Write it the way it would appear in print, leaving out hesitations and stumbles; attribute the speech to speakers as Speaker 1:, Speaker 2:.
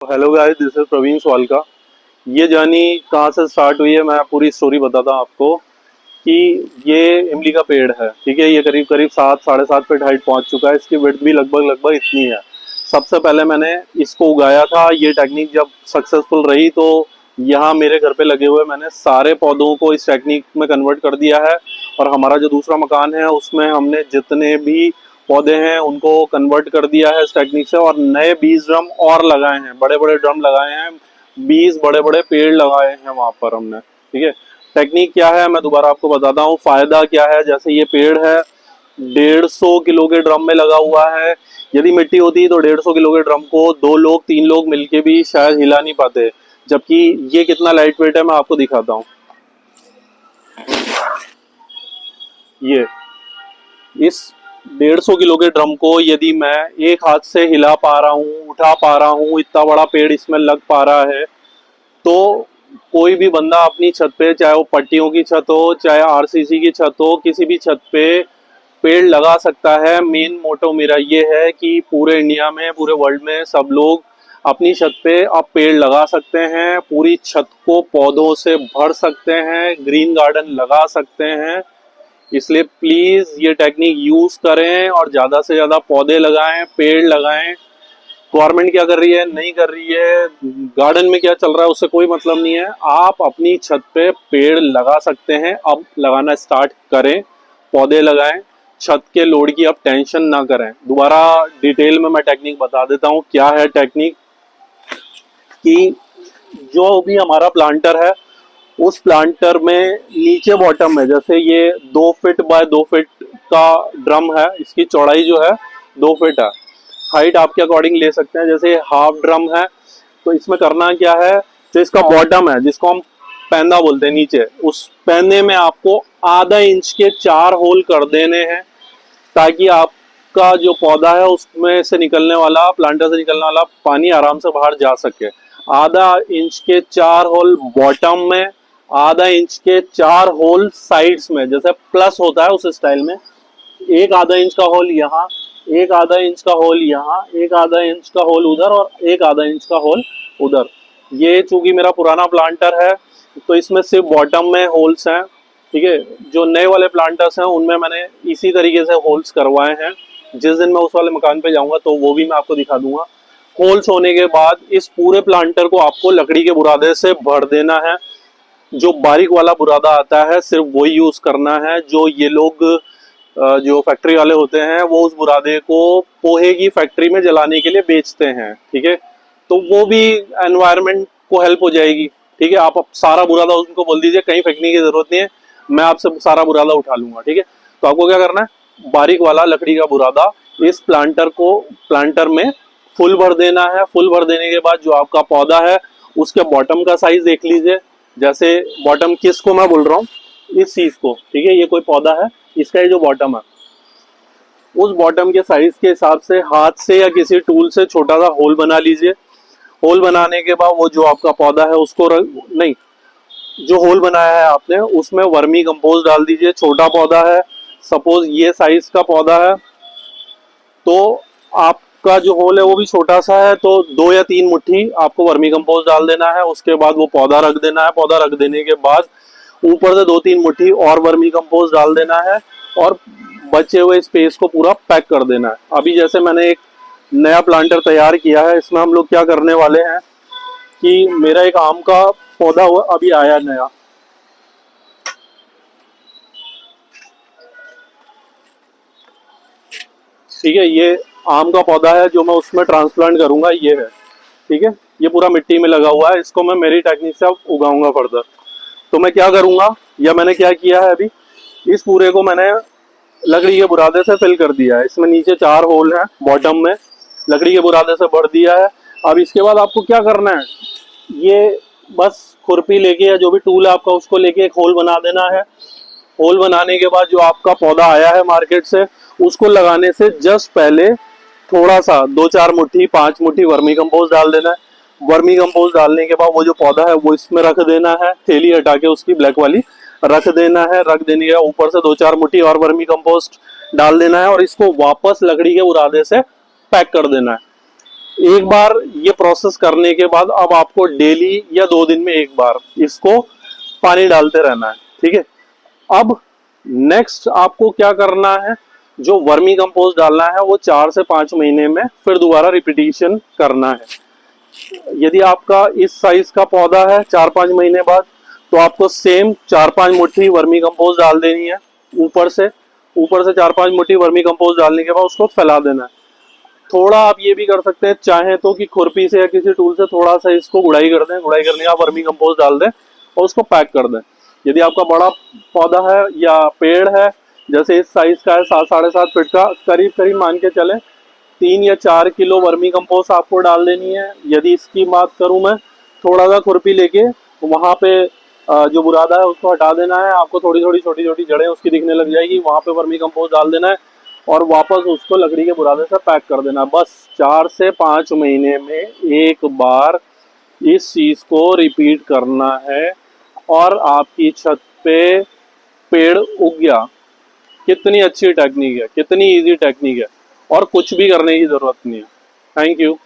Speaker 1: Hello guys, this is Praveen Swalka. ये journey कहाँ से स्टार्ट हुई है, मैं पूरी स्टोरी बताता हूँ आपको। कि ये इमली का पेड़ है, ठीक है। ये करीब करीब 7 साढ़े 7 फीट हाइट पहुंच चुका है। इसकी विड्थ भी लगभग लगभग इतनी है। सबसे पहले मैंने इसको उगाया था। ये टेक्निक जब सक्सेसफुल रही तो यहाँ मेरे घर पे लगे हुए मैंने सारे पौधों को इस टेक्निक में कन्वर्ट कर दिया है। और हमारा जो दूसरा मकान है उसमें हमने जितने भी पौधे हैं उनको कन्वर्ट कर दिया है इस टेक्निक से। और नए 20 ड्रम और लगाए हैं, बड़े बड़े ड्रम लगाए हैं। 20 बड़े बड़े पेड़ लगाए हैं वहां पर हमने, ठीक है। टेक्निक क्या है मैं दोबारा आपको बताता हूँ। फायदा क्या है, जैसे ये पेड़ है 150 किलो के ड्रम में लगा हुआ है। यदि मिट्टी होती तो 150 किलो के ड्रम को 2 लोग 3 लोग मिलके भी शायद हिला नहीं पाते। जबकि ये कितना लाइट वेट है मैं आपको दिखाता हूँ। ये इस 150 किलो के ड्रम को यदि मैं एक हाथ से हिला पा रहा हूँ, उठा पा रहा हूँ, इतना बड़ा पेड़ इसमें लग पा रहा है, तो कोई भी बंदा अपनी छत पे, चाहे वो पट्टियों की छत हो, चाहे आरसीसी की छत हो, किसी भी छत पे पेड़ लगा सकता है। मेन मोटो मेरा ये है कि पूरे इंडिया में, पूरे वर्ल्ड में सब लोग अपनी छत पे अब पेड़ लगा सकते हैं। पूरी छत को पौधों से भर सकते हैं, ग्रीन गार्डन लगा सकते हैं। इसलिए प्लीज ये टेक्निक यूज करें और ज्यादा से ज्यादा पौधे लगाएं, पेड़ लगाएं। गवर्नमेंट क्या कर रही है, नहीं कर रही है, गार्डन में क्या चल रहा है, उससे कोई मतलब नहीं है। आप अपनी छत पे पेड़ लगा सकते हैं। अब लगाना स्टार्ट करें, पौधे लगाएं। छत के लोड की अब टेंशन ना करें। दोबारा डिटेल में मैं टेक्निक बता देता हूँ क्या है टेक्निक। कि जो भी हमारा प्लांटर है उस प्लांटर में नीचे बॉटम में, जैसे ये 2 फीट बाय 2 फीट का ड्रम है, इसकी चौड़ाई जो है 2 फीट है। हाइट आपके अकॉर्डिंग ले सकते हैं। जैसे हाफ ड्रम है तो इसमें करना क्या है, जो इसका बॉटम है जिसको हम पैंदा बोलते हैं नीचे, उस पैंदे में आपको आधा इंच के 4 होल कर देने हैं, ताकि आपका जो पौधा है उसमें से निकलने वाला, प्लांटर से निकलने वाला पानी आराम से बाहर जा सके। आधा इंच के 4 होल बॉटम में, आधा इंच के 4 होल साइड्स में, जैसे प्लस होता है उस स्टाइल में। एक आधा इंच का होल यहाँ, एक आधा इंच का होल यहाँ, एक आधा इंच का होल उधर, और एक आधा इंच का होल उधर। ये चूंकि मेरा पुराना प्लांटर है तो इसमें सिर्फ बॉटम में होल्स हैं, ठीक है। जो नए वाले प्लांटर्स हैं उनमें मैंने इसी तरीके से होल्स करवाए हैं। जिस दिन मैं उस वाले मकान पे जाऊंगा तो वो भी मैं आपको दिखा दूंगा। होल्स होने के बाद इस पूरे प्लांटर को आपको लकड़ी के बुरादे से भर देना है। जो बारीक वाला बुरादा आता है सिर्फ वही यूज करना है। जो ये लोग जो फैक्ट्री वाले होते हैं वो उस बुरादे को पोहे की फैक्ट्री में जलाने के लिए बेचते हैं, ठीक है। तो वो भी एनवायरनमेंट को हेल्प हो जाएगी, ठीक है। आप सारा बुरादा उनको बोल दीजिए कहीं फेंकने की जरूरत नहीं है, मैं आपसे सारा बुरादा उठा लूंगा, ठीक है। तो आपको क्या करना है, बारीक वाला लकड़ी का बुरादा इस प्लांटर में फुल भर देना है। फुल भर देने के बाद जो आपका पौधा है उसके बॉटम का साइज देख लीजिए। जैसे बॉटम किस को मैं बोल रहा हूँ, इस चीज को, ठीक है। ये कोई पौधा है, इसका ये जो बॉटम है, उस बॉटम के साइज के हिसाब से हाथ से या किसी टूल से छोटा सा होल बना लीजिए। होल बनाने के बाद वो जो आपका पौधा है उसको नहीं, जो होल बनाया है आपने उसमें वर्मी कंपोस्ट डाल दीजिए। छोटा पौधा है, सपोज ये साइज का पौधा है, तो आपका जो होल है वो भी छोटा सा है, तो 2 या 3 मुट्ठी आपको वर्मी कंपोस्ट डाल देना है। उसके बाद वो पौधा रख देना है। पौधा रख देने के बाद ऊपर से 2-3 मुट्ठी और वर्मी कंपोस्ट डाल देना है और बचे हुए स्पेस को पूरा पैक कर देना है। अभी जैसे मैंने एक नया प्लांटर तैयार किया है, इसमें हम लोग क्या करने वाले हैं कि मेरा एक आम का पौधा अभी आया नया, ठीक है। ये आम का पौधा है जो मैं उसमें ट्रांसप्लांट करूंगा, ये है, ठीक है। ये पूरा मिट्टी में लगा हुआ है, इसको मैं मेरी टेक्निक से उगाऊंगा फर्दर। तो मैं क्या करूंगा, या मैंने क्या किया है, अभी इस पूरे को मैंने लकड़ी के बुरादे से फिल कर दिया है। इसमें नीचे 4 होल हैं, बॉटम में लकड़ी के बुरादे से भर दिया है। अब इसके बाद आपको क्या करना है, ये बस खुरपी लेके या जो भी टूल है आपका उसको लेके एक होल बना देना है। होल बनाने के बाद जो आपका पौधा आया है मार्केट से, उसको लगाने से जस्ट पहले थोड़ा सा 2-4 मुट्ठी 5 मुट्ठी वर्मी कंपोस्ट डाल देना है। वर्मी कंपोस्ट डालने के बाद वो जो पौधा है वो इसमें रख देना है, थैली हटा के उसकी ब्लैक वाली रख देना है। रख देने के ऊपर से 2-4 मुट्ठी और वर्मी कंपोस्ट डाल देना है और इसको वापस लकड़ी के बुरादे से पैक कर देना है। एक बार ये प्रोसेस करने के बाद अब आपको डेली या 2 दिन में एक बार इसको पानी डालते रहना है, ठीक है। अब नेक्स्ट आपको क्या करना है, जो वर्मी कंपोस्ट डालना है वो 4 से 5 महीने में फिर दोबारा रिपीटिशन करना है। यदि आपका इस साइज का पौधा है 4-5 महीने बाद, तो आपको सेम 4-5 मुट्ठी वर्मी कंपोस्ट डाल देनी है ऊपर से 4-5 मुट्ठी वर्मी कंपोस्ट डालने के बाद उसको फैला देना है। थोड़ा आप ये भी कर सकते हैं चाहे तो कि खुरपी से या किसी टूल से थोड़ा सा इसको गुड़ाई कर दें, गुड़ाई करने के बाद वर्मी कंपोस्ट डाल दें और उसको पैक कर दें। यदि आपका बड़ा पौधा है या पेड़ है, जैसे इस साइज का है 7-7.5 फीट का, करीब करीब मान के चले 3 या 4 किलो वर्मी कंपोस्ट आपको डाल देनी है। यदि इसकी बात करूं मैं, थोड़ा सा खुरपी लेके वहां पे जो बुरादा है उसको हटा देना है, आपको थोड़ी थोड़ी छोटी छोटी जड़ें उसकी दिखने लग जाएगी, वहां पे वर्मी कंपोस्ट डाल देना है और वापस उसको लकड़ी के बुरादे से पैक कर देना। बस 4 से 5 महीने में एक बार इस चीज को रिपीट करना है और आपकी छत पे पेड़ उग गया। कितनी अच्छी टेक्निक है, कितनी इजी टेक्निक है और कुछ भी करने की जरूरत नहीं है। Thank you.